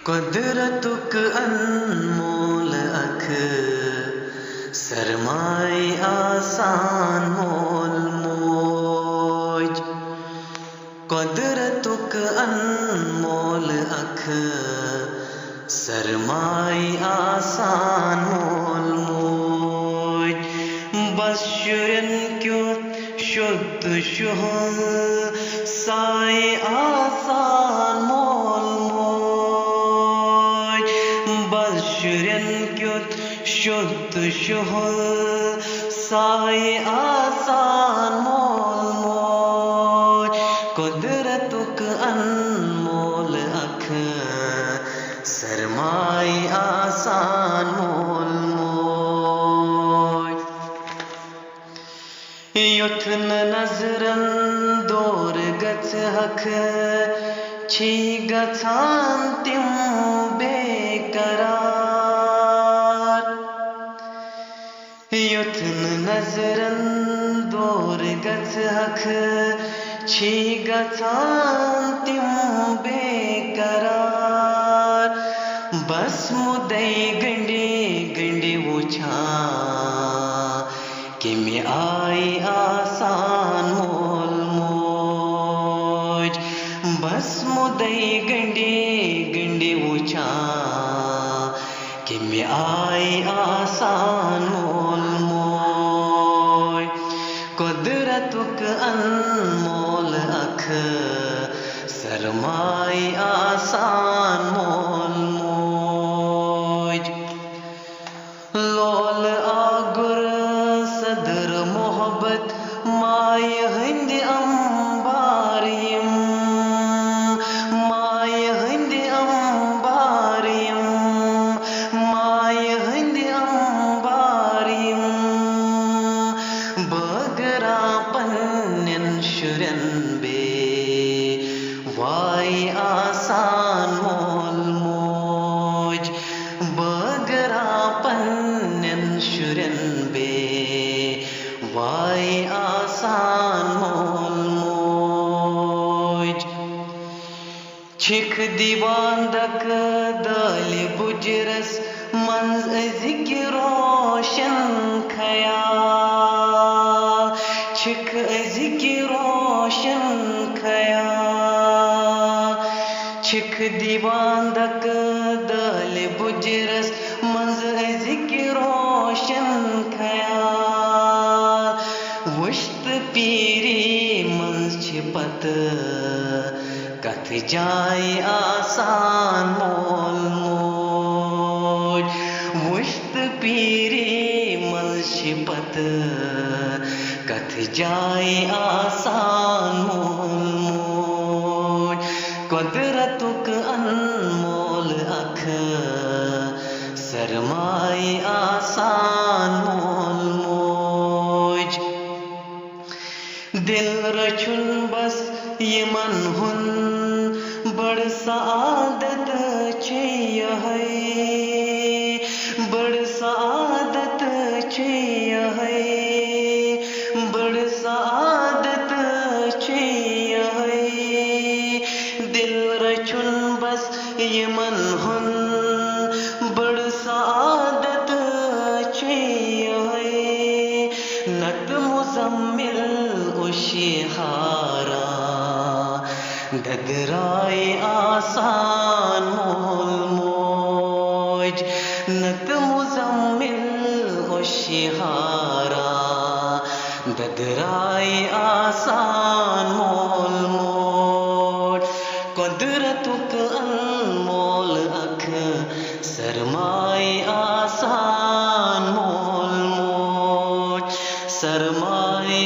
कुदरतुक अनमोल अख सरमाए आसान मोल मोज। कुदरतुक अनमोल अख सरमाए आसान मोल मोज। बस शुरन क्यों शुद्ध शुह साए आसान मोल मोज। बस शुरन क्यों शुद्ध शुह साए आसान मोल मोज। कुदरतुक अनमोल अख सरमाए आसान मोल मोज। युथन नजरन दोर गच हख छी गछान तिम बेकरार। युथन नजरन दोर गच हख छी गछान तिम बेकरार। बस मुदई गंडे गंडे वुछा कि मैं आई आसान मोल मोज। बस मुदई गंडे गंडे वुछा कि मैं आई आसान मोल मोज। कुदरतुक अनमोल अख सरमाए आसान मोल मोज। लोल आगुर सदर मोहब्बत माय हंद अंबारियम। माय हंद अंबारियम माय हंद अंबारियम। बगरा पन्नन शुरन बे वाई आसान मोल मोज। बगरा पन्नन शुरन बे वाई आसान मोल मोज। छिख दीवांदक दल बुजरस मंज अजिक रोशन खयाल। छिख अजिक रोशन खयाल। छिख दीवांदक दल बुजरस मंज अजिक रोशन खयाल। वुश्त पीरी मंज छिपत कथ जाए आसान मोल मोज। वुश्त पीरी मंज छिपत कथ जाए आसान मोल मोज। कुदरतुक अनमोल अख सरमाए आसान मोल मोज। दिल रचुन बस यमन हुन बड़ सादत है। बड़ सादत है। बड़ सादत है। दिल रचुन बस यमन हुन बड़ सादत है। नत मुजम्मिल उशिहारा ददराए आसान मोल मोज। नत मुजम्मिल उशिहारा ददराए आसान मोल मोज। कुदरतुक अनमोल अख सरमाए आसान मोल मोज। सरमाए